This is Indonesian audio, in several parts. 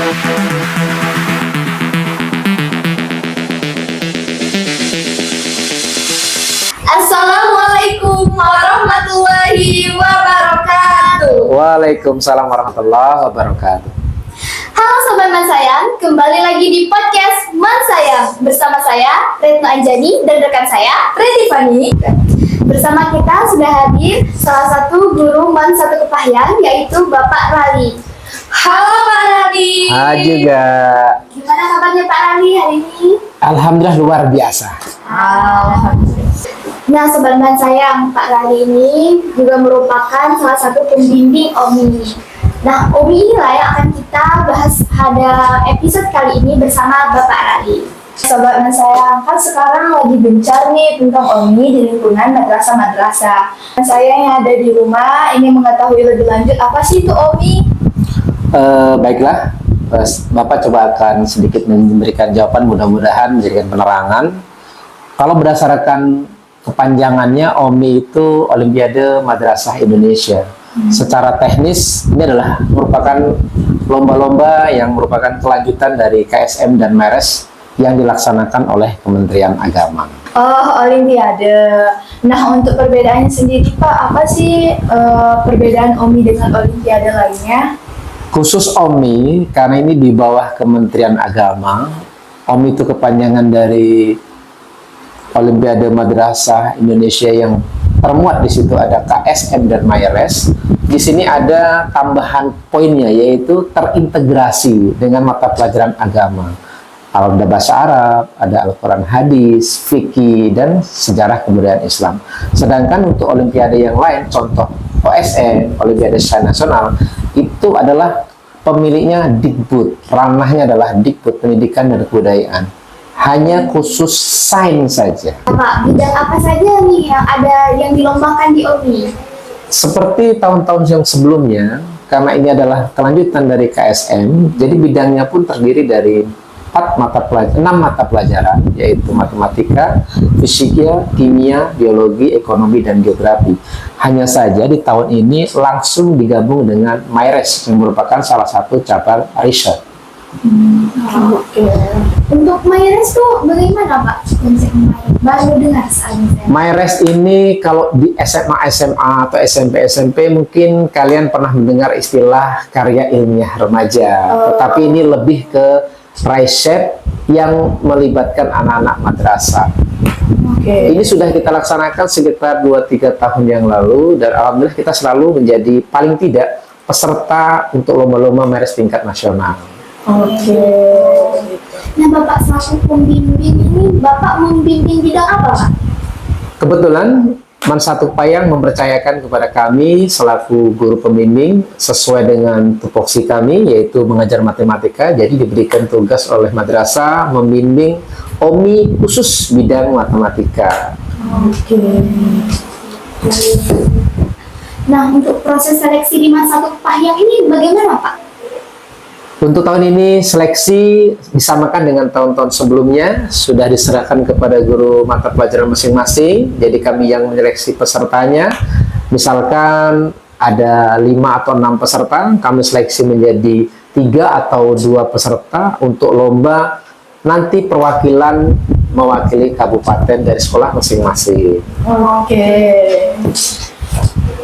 Assalamualaikum warahmatullahi wabarakatuh. Waalaikumsalam warahmatullahi wabarakatuh. Halo Sobat Mansayang, kembali lagi di podcast Mansayang bersama saya Retno Anjani dan rekan saya Reti Fani. Bersama kita sudah hadir salah satu guru Man 1 Kepahyang, yaitu Bapak Rali. Halo Pak Rali. Hai juga. Gimana kabarnya Pak Rali hari ini? Alhamdulillah luar biasa. Alhamdulillah. Nah, Sobat Mansayang, Pak Rali ini juga merupakan salah satu pembimbing OMI. Nah, OMI inilah yang akan kita bahas pada episode kali ini bersama Bapak Rali. Sobat Mansayang, kan sekarang lagi gencar nih tentang OMI di lingkungan madrasah-madrasah. Saya yang ada di rumah ingin mengetahui lebih lanjut apa sih itu OMI? Baiklah, Bapak coba akan sedikit memberikan jawaban, mudah-mudahan memberikan penerangan. Kalau berdasarkan kepanjangannya, OMI itu Olimpiade Madrasah Indonesia. Secara teknis, ini adalah merupakan lomba-lomba yang merupakan kelanjutan dari KSM dan MERES yang dilaksanakan oleh Kementerian Agama. Oh, Olimpiade. Nah, untuk perbedaannya sendiri Pak, apa sih perbedaan OMI dengan Olimpiade lainnya? Khusus OMI, karena ini di bawah Kementerian Agama, OMI itu kepanjangan dari Olimpiade Madrasah Indonesia, yang termuat di situ ada KSM dan MERES. Di sini ada tambahan poinnya, yaitu terintegrasi dengan mata pelajaran agama. Ada bahasa Arab, ada Al-Quran hadis, fikih, dan sejarah kebudayaan Islam. Sedangkan untuk Olimpiade yang lain, contoh OSN, Olimpiade Secara Nasional, itu adalah pemiliknya Dikbud, ranahnya adalah Dikbud, Pendidikan dan Kebudayaan. Hanya khusus sains saja. Pak, bidang apa saja nih yang ada yang dilombakan di OMI? Seperti tahun-tahun yang sebelumnya, karena ini adalah kelanjutan dari KSM, jadi bidangnya pun terdiri dari 6 mata pelajaran, yaitu matematika, fisika, kimia, biologi, ekonomi, dan geografi. Hanya saja di tahun ini langsung digabung dengan MERES, yang merupakan salah satu cabang riset. Oke. Untuk MERES tuh bagaimana Pak? Konsep MERES? Baru dengar soalnya. MERES ini kalau di SMA, SMA atau SMP, SMP mungkin kalian pernah mendengar istilah karya ilmiah remaja. Tetapi ini lebih ke riset yang melibatkan anak-anak madrasah. Ini sudah kita laksanakan sekitar 2-3 tahun yang lalu, dan alhamdulillah kita selalu menjadi paling tidak peserta untuk lomba-lomba MERES tingkat nasional. Oke. Nah, Bapak selaku pembimbing ini, Bapak membimbing bidang apa, Pak? Kebetulan Man 1 Kepahyang mempercayakan kepada kami selaku guru pembimbing sesuai dengan tupoksi kami, yaitu mengajar matematika. Jadi diberikan tugas oleh madrasah membimbing OMI khusus bidang matematika. Oke. Nah, untuk proses seleksi di Man 1 Kepahyang ini bagaimana, Pak? Untuk tahun ini seleksi disamakan dengan tahun-tahun sebelumnya, sudah diserahkan kepada guru mata pelajaran masing-masing. Jadi kami yang menyeleksi pesertanya. Misalkan ada 5 atau 6 peserta, kami seleksi menjadi 3 atau 2 peserta untuk lomba nanti perwakilan mewakili kabupaten dari sekolah masing-masing. Oke.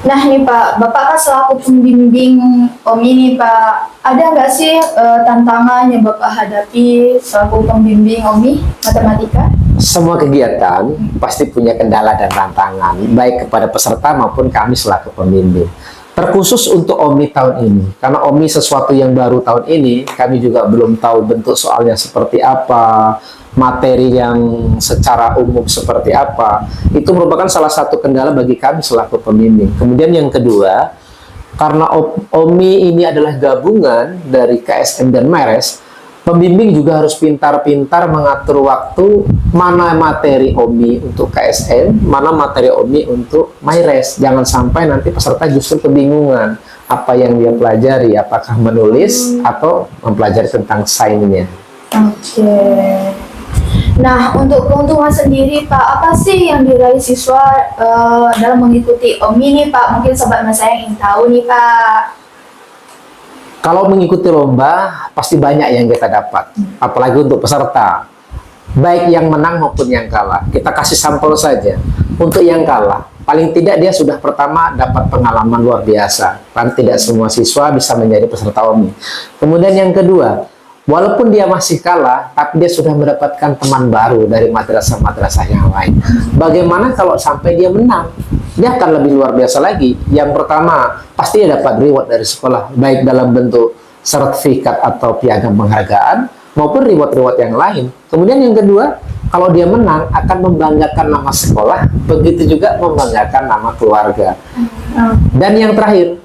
Nah nih Pak, Bapak kan selaku pembimbing OMI nih Pak, ada nggak sih tantangan yang Bapak hadapi selaku pembimbing OMI matematika? Semua kegiatan pasti punya kendala dan tantangan, baik kepada peserta maupun kami selaku pembimbing. Terkhusus untuk OMI tahun ini, karena OMI sesuatu yang baru tahun ini, kami juga belum tahu bentuk soalnya seperti apa, materi yang secara umum seperti apa. Itu merupakan salah satu kendala bagi kami selaku pembimbing. Kemudian yang kedua, karena OMI ini adalah gabungan dari KSM dan MERES, pembimbing juga harus pintar-pintar mengatur waktu, mana materi OMI untuk KSM, mana materi OMI untuk MERES. Jangan sampai nanti peserta justru kebingungan apa yang dia pelajari, apakah menulis atau mempelajari tentang sainsnya. Oke. Nah, untuk keuntungan sendiri Pak, apa sih yang diraih siswa dalam mengikuti OMI nih Pak? Mungkin Sobat Mansayang ingin tahu nih Pak. Kalau mengikuti lomba, pasti banyak yang kita dapat. Apalagi untuk peserta. Baik yang menang maupun yang kalah. Kita kasih sampel saja. Untuk yang kalah, paling tidak dia sudah pertama dapat pengalaman luar biasa. Kan tidak semua siswa bisa menjadi peserta OMI. Kemudian yang kedua, walaupun dia masih kalah, tapi dia sudah mendapatkan teman baru dari madrasah-madrasah yang lain. Bagaimana kalau sampai dia menang? Dia akan lebih luar biasa lagi. Yang pertama, pasti dia dapat reward dari sekolah, baik dalam bentuk sertifikat atau piagam penghargaan, maupun reward-reward yang lain. Kemudian yang kedua, kalau dia menang, akan membanggakan nama sekolah, begitu juga membanggakan nama keluarga. Dan yang terakhir,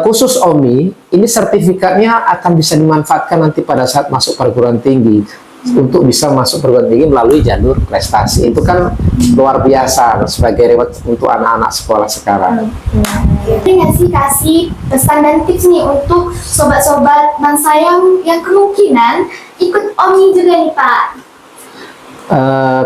khusus OMI, ini sertifikatnya akan bisa dimanfaatkan nanti pada saat masuk perguruan tinggi. Untuk bisa masuk perguruan tinggi melalui jalur prestasi. Itu kan luar biasa sebagai reward untuk anak-anak sekolah sekarang. Jadi nggak sih kasih pesan dan tips nih untuk sobat-sobat Mansayang yang kemungkinan ikut OMI juga nih Pak?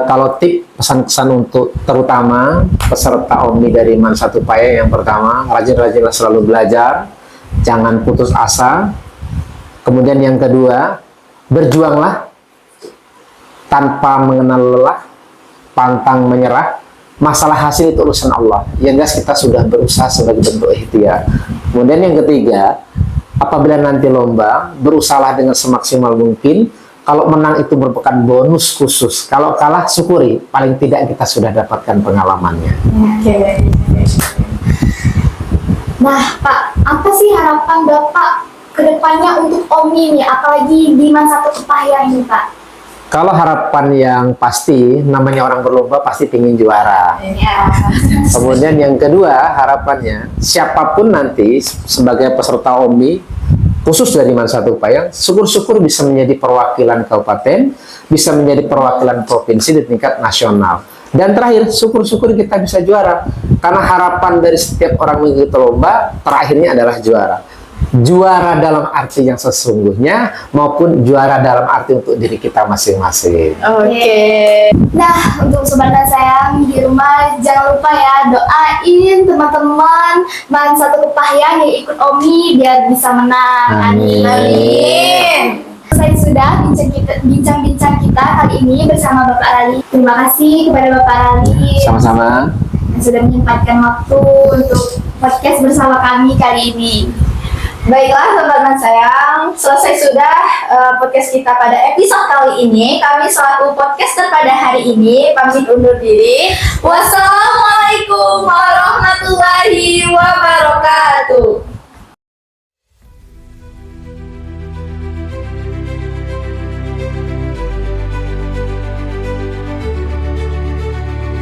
Kalau tip pesan-pesan untuk terutama peserta OMI dari Man Satu Paya, yang pertama, rajin-rajinlah selalu belajar, jangan putus asa. Kemudian yang kedua, berjuanglah tanpa mengenal lelah, pantang menyerah. Masalah hasil itu urusan Allah. Yang jelas kita sudah berusaha sebagai bentuk ikhtiar. Kemudian yang ketiga, apabila nanti lomba, berusahalah dengan semaksimal mungkin. Kalau menang itu merupakan bonus khusus. Kalau kalah, syukuri. Paling tidak kita sudah dapatkan pengalamannya. Oke. Nah, Pak, apa sih harapan Bapak ke depannya untuk OMI nih, apalagi di Man Satu Paya ini, Pak? Kalau harapan yang pasti, namanya orang berlomba pasti ingin juara. Ya. Kemudian yang kedua, harapannya siapapun nanti sebagai peserta OMI, khusus dari Man Satu Paya, syukur-syukur bisa menjadi perwakilan kabupaten, bisa menjadi perwakilan provinsi di tingkat nasional. Dan terakhir, syukur-syukur kita bisa juara. Karena harapan dari setiap orang mengikuti lomba, terakhirnya adalah juara. Juara dalam arti yang sesungguhnya, maupun juara dalam arti untuk diri kita masing-masing. Oke. Nah, untuk sobat Mansayang di rumah, jangan lupa ya doain teman-teman Man Satu Paya yang ikut OMI biar bisa menang. Amin. Amin. Selesai sudah bincang-bincang kita kali ini bersama Bapak Rali. Terima kasih kepada Bapak Rali Sama-sama. yang sudah menyempatkan waktu untuk podcast bersama kami kali ini. Baiklah Sobat Mansayang, selesai sudah podcast kita pada episode kali ini. Kami selaku podcaster pada hari ini pamit undur diri. Wassalamualaikum warahmatullahi wabarakatuh.